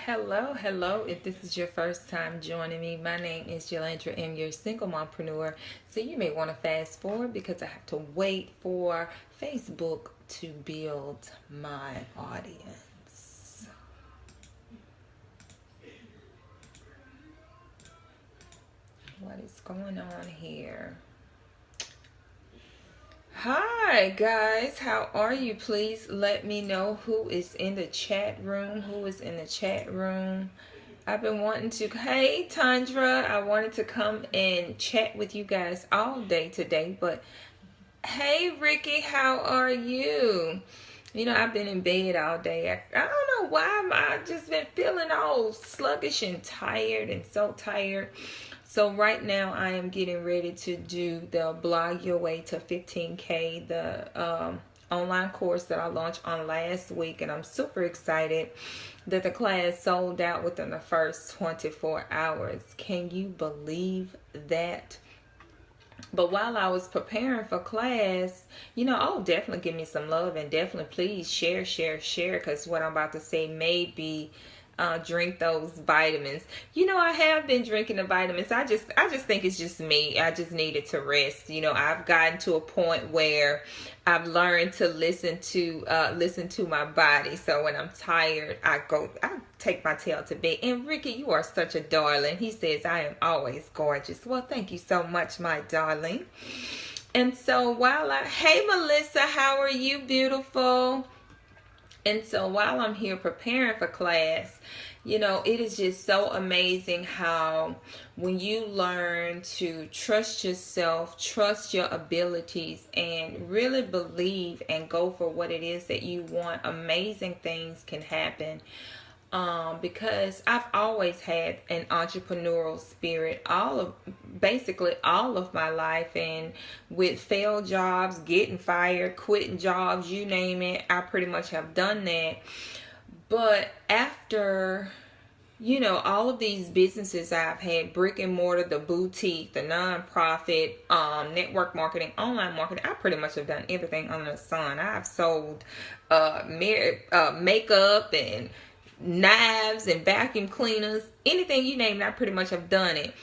Hello. If this is your first time joining me, my name is Yalandra M, your single mompreneur. So you may want to fast forward because I have to wait for Facebook to build my audience. What is going on here? Hi guys, how are you? Please let me know who is in the chat room. I've been wanting to, hey Tandra, I wanted to come and chat with you guys all day today, but hey Ricky, how are you? You know, I've been in bed all day. I don't know why I've just been feeling all sluggish and tired and so tired. So right now I am getting ready to do the Blog Your Way to 15K, the online course that I launched on last week. And I'm super excited that the class sold out within the first 24 hours. Can you believe that? But while I was preparing for class, you know, definitely give me some love and definitely please share, because what I'm about to say may be drink those vitamins. You know, I have been drinking the vitamins. I just think it's just me. I just needed to rest. You know, I've gotten to a point where I've learned to listen to my body. So when I'm tired, I take my tail to bed. And Ricky, you are such a darling. He says I am always gorgeous. Well, thank you so much, my darling. And so hey Melissa, how are you, beautiful? And so while I'm here preparing for class, you know, it is just so amazing how when you learn to trust yourself, trust your abilities, and really believe and go for what it is that you want, amazing things can happen. Because I've always had an entrepreneurial spirit basically all of my life, and with failed jobs, getting fired, quitting jobs, you name it, I pretty much have done that. But after, you know, all of these businesses I've had, brick and mortar, the boutique, the nonprofit, network marketing, online marketing, I pretty much have done everything under the sun. I've sold makeup and knives and vacuum cleaners, anything you name it, I pretty much have done it.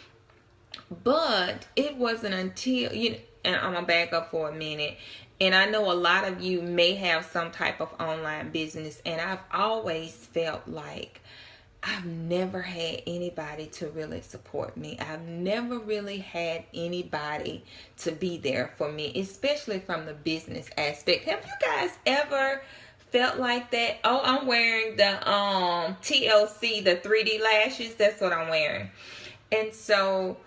But it wasn't until, and I'm gonna back up for a minute, and I know a lot of you may have some type of online business, and I've always felt like I've never had anybody to really support me. I've never really had anybody to be there for me, especially from the business aspect. Have you guys ever felt like that? Oh, I'm wearing the TLC, the 3D lashes. That's what I'm wearing. And so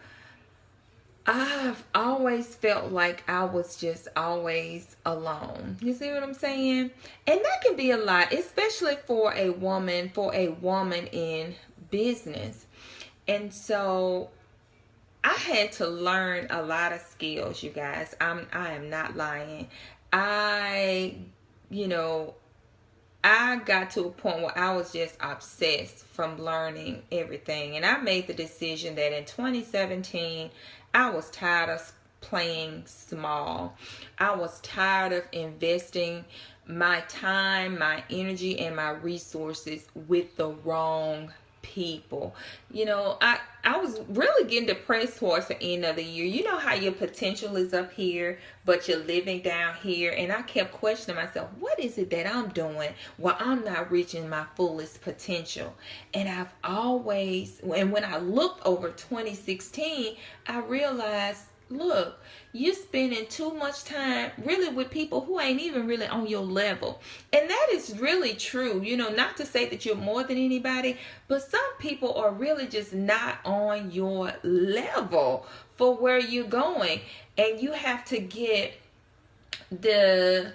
I've always felt like I was just always alone. You see what I'm saying? And that can be a lot, especially for a woman in business. And so I had to learn a lot of skills, you guys. I am not lying. I got to a point where I was just obsessed from learning everything. And I made the decision that in 2017, I was tired of playing small. I was tired of investing my time, my energy, and my resources with the wrong people. You know, I was really getting depressed towards the end of the year. You know how your potential is up here, but you're living down here. And I kept questioning myself, what is it that I'm doing while I'm not reaching my fullest potential? And when I looked over 2016, I realized, look, you're spending too much time really with people who ain't even really on your level. And that is really true. You know, not to say that you're more than anybody, but some people are really just not on your level for where you're going. And you have to get the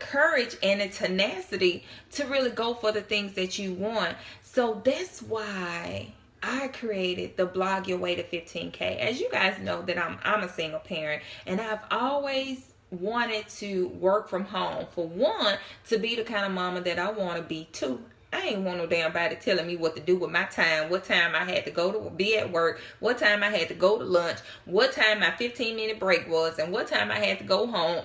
courage and the tenacity to really go for the things that you want. So that's why I created the Blog Your Way to 15K. As you guys know that I'm a single parent, and I've always wanted to work from home. For one, to be the kind of mama that I want to be. Two, I ain't want no damn body telling me what to do with my time, what time I had to go to be at work, what time I had to go to lunch, what time my 15-minute break was, and what time I had to go home,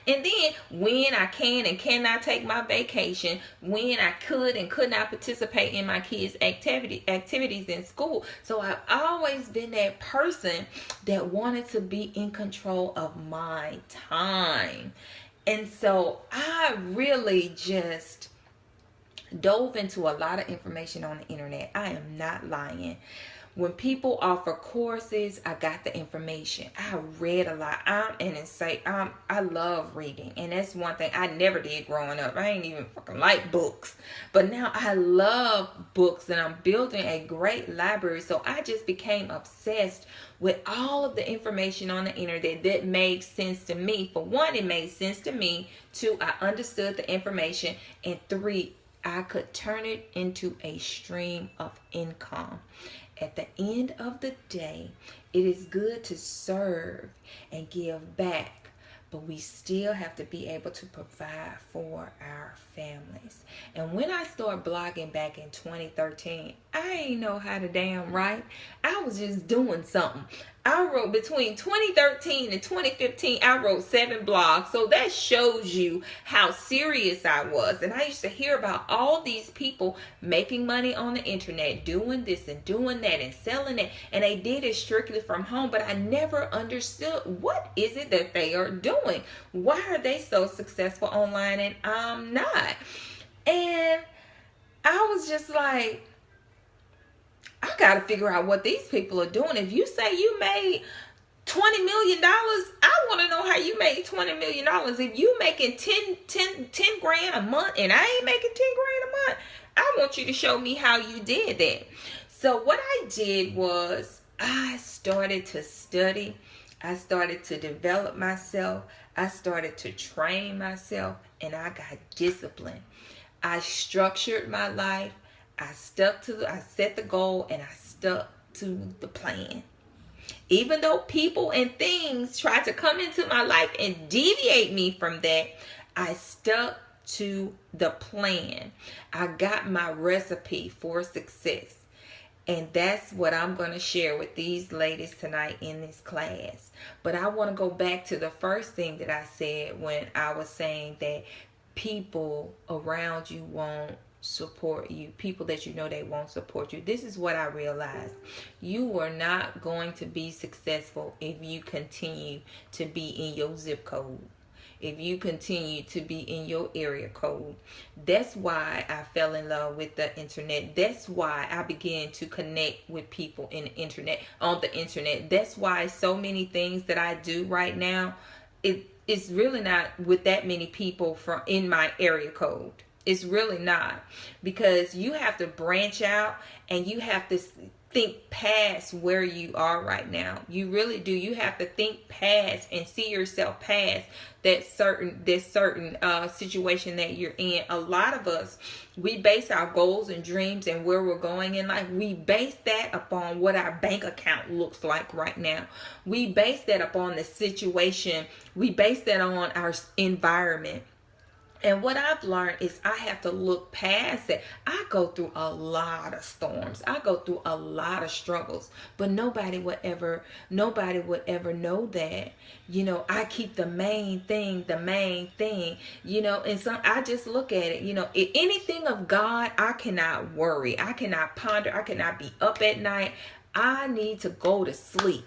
And then when I can and cannot take my vacation, when I could and could not participate in my kids' activities in school. So I've always been that person that wanted to be in control of my time. And so I really just dove into a lot of information on the internet. I am not lying. When people offer courses, I got the information. I read a lot. I love reading. And that's one thing I never did growing up. I ain't even fucking like books. But now I love books, and I'm building a great library. So I just became obsessed with all of the information on the internet that made sense to me. For one, it made sense to me. Two, I understood the information. And three, I could turn it into a stream of income. At the end of the day, it is good to serve and give back, but we still have to be able to provide for our families. And when I started blogging back in 2013, I ain't know how to damn write. I was just doing something. I wrote between 2013 and 2015, I wrote 7 blogs. So that shows you how serious I was. And I used to hear about all these people making money on the internet, doing this and doing that and selling it. And they did it strictly from home. But I never understood, what is it that they are doing? Why are they so successful online and I'm not? And I was just like, I got to figure out what these people are doing. If you say you made $20 million, I want to know how you made $20 million. If you making 10 grand a month and I ain't making 10 grand a month, I want you to show me how you did that. So what I did was I started to study. I started to develop myself. I started to train myself, and I got disciplined. I structured my life. I set the goal, and I stuck to the plan. Even though people and things tried to come into my life and deviate me from that, I stuck to the plan. I got my recipe for success. And that's what I'm going to share with these ladies tonight in this class. But I want to go back to the first thing that I said when I was saying that people around you won't support you. People that you know they won't support you. This is what I realized. You are not going to be successful if you continue to be in your zip code. If you continue to be in your area code. That's why I fell in love with the internet. That's why I began to connect with people on the internet. That's why so many things that I do right now, it's really not with that many people from in my area code. It's really not, because you have to branch out and you have to think past where you are right now. You really do. You have to think past and see yourself past that certain situation that you're in. A lot of us, we base our goals and dreams and where we're going in life. We base that upon what our bank account looks like right now. We base that upon the situation. We base that on our environment. And what I've learned is I have to look past it. I go through a lot of storms. I go through a lot of struggles. But nobody would ever know that. You know, I keep the main thing. You know, and so I just look at it. You know, if anything of God, I cannot worry. I cannot ponder. I cannot be up at night. I need to go to sleep.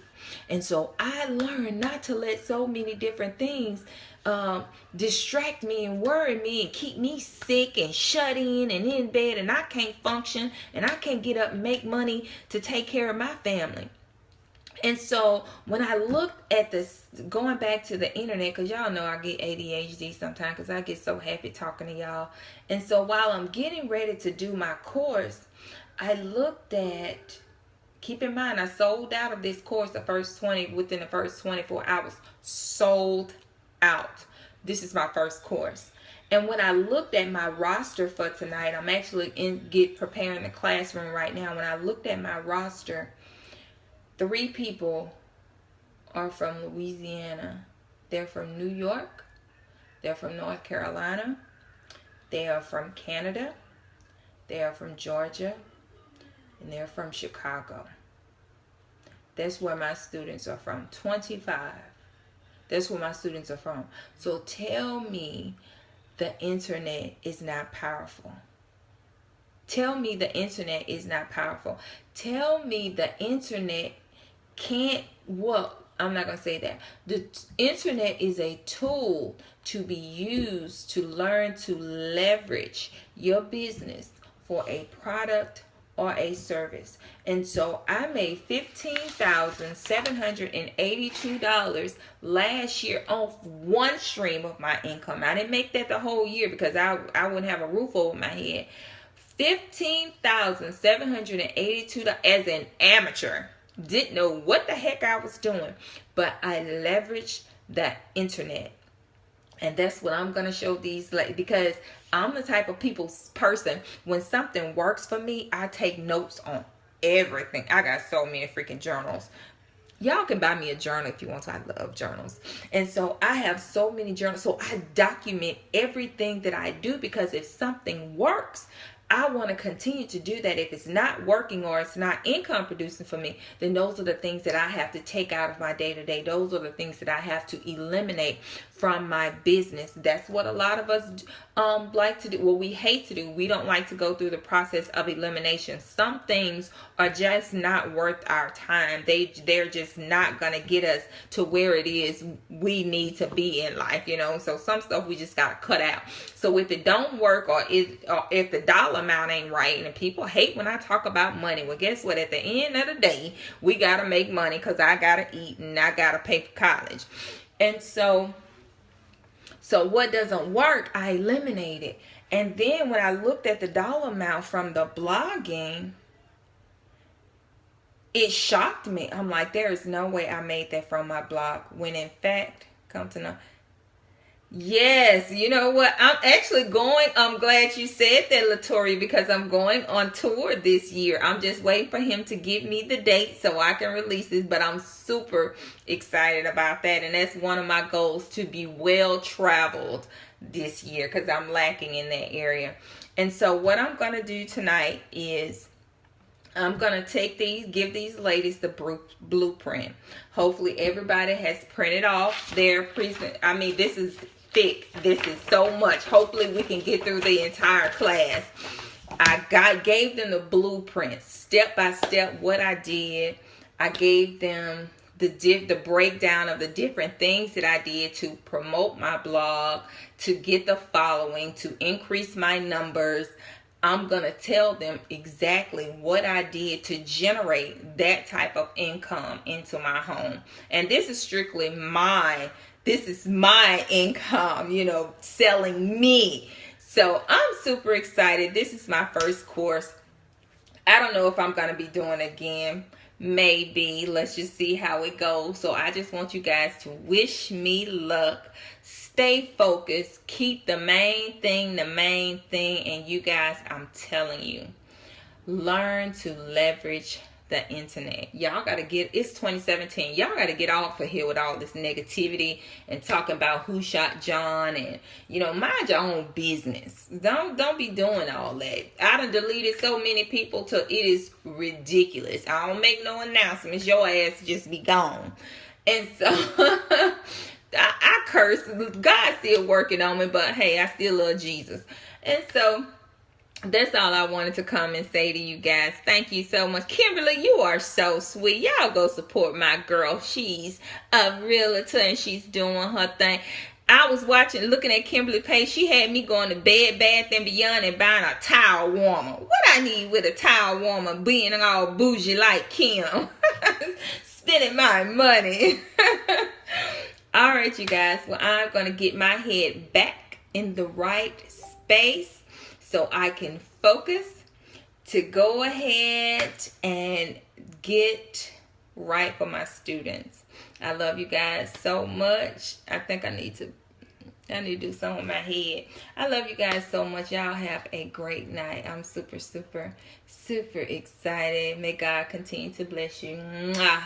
And so I learned not to let so many different things distract me and worry me and keep me sick and shut in bed, and I can't function and I can't get up and make money to take care of my family. And so when I looked at this, going back to the internet, because y'all know I get ADHD sometimes because I get so happy talking to y'all. And so while I'm getting ready to do my course, I looked at, keep in mind, I sold out of this course within the first 24 hours. Sold out. This is my first course. And when I looked at my roster for tonight, I'm actually preparing the classroom right now. When I looked at my roster, 3 people are from Louisiana. They're from New York. They're from North Carolina. They are from Canada. They are from Georgia, and they're from Chicago. That's where my students are from. 25. That's where my students are from. So tell me the internet is not powerful. Tell me the internet is not powerful. Tell me the internet can't, well, I'm not going to say that. The internet is a tool to be used to learn to leverage your business for a product or a service. And so I made $15,782 last year off one stream of my income. I didn't make that the whole year because I wouldn't have a roof over my head. $15,782 as an amateur. Didn't know what the heck I was doing, but I leveraged the internet. And that's what I'm going to show these, because I'm the type of person, when something works for me, I take notes on everything. I got so many freaking journals. Y'all can buy me a journal if you want to. I love journals. And so I have so many journals. So I document everything that I do, because if something works, I want to continue to do that. If it's not working or it's not income producing for me, then those are the things that I have to take out of my day-to-day. Those are the things that I have to eliminate from my business. That's what a lot of us like to do. Well, we hate to do. We don't like to go through the process of elimination. Some things are just not worth our time. They're just not going to get us to where it is we need to be in life, you know. So some stuff we just got to cut out. So if it don't work, or if the dollar amount ain't right, and people hate when I talk about money, well, guess what? At the end of the day, we got to make money, because I got to eat and I got to pay for college. And so what doesn't work, I eliminate it. And then when I looked at the dollar amount from the blogging, it shocked me. I'm like, there is no way I made that from my blog. When in fact, come to know, yes, you know what? I'm actually going. I'm glad you said that, Latoria, because I'm going on tour this year. I'm just waiting for him to give me the date so I can release this. But I'm super excited about that. And that's one of my goals, to be well traveled this year, because I'm lacking in that area. And so what I'm going to do tonight is I'm going to give these ladies the blueprint. Hopefully everybody has printed off their present. I mean, this is thick. This is so much. Hopefully we can get through the entire class. I gave them the blueprint, step by step, what I did. I gave them the breakdown of the different things that I did to promote my blog, to get the following, to increase my numbers. I'm going to tell them exactly what I did to generate that type of income into my home. And this is strictly this is my income, you know, selling me. So I'm super excited. This is my first course. I don't know if I'm going to be doing it again. Maybe. Let's just see how it goes. So I just want you guys to wish me luck. Stay focused. Keep the main thing. And you guys, I'm telling you, learn to leverage the internet. Y'all got to it's 2017. Y'all got to get off of here with all this negativity and talking about who shot John, and, you know, mind your own business. Don't be doing all that. I done deleted so many people it is ridiculous. I don't make no announcements. Your ass just be gone. And so I curse. God's still working on me, but hey, I still love Jesus. And so that's all I wanted to come and say to you guys. Thank you so much. Kimberly, you are so sweet. Y'all go support my girl. She's a realtor and she's doing her thing. I was looking at Kimberly page. She had me going to Bed Bath & Beyond and buying a towel warmer. What I need with a towel warmer, being all bougie like Kim. Spending my money. All right, you guys. Well, I'm going to get my head back in the right space so I can focus to go ahead and get right for my students. I love you guys so much. I think I need to do something with my head. I love you guys so much. Y'all have a great night. I'm super, super, super excited. May God continue to bless you. Mwah.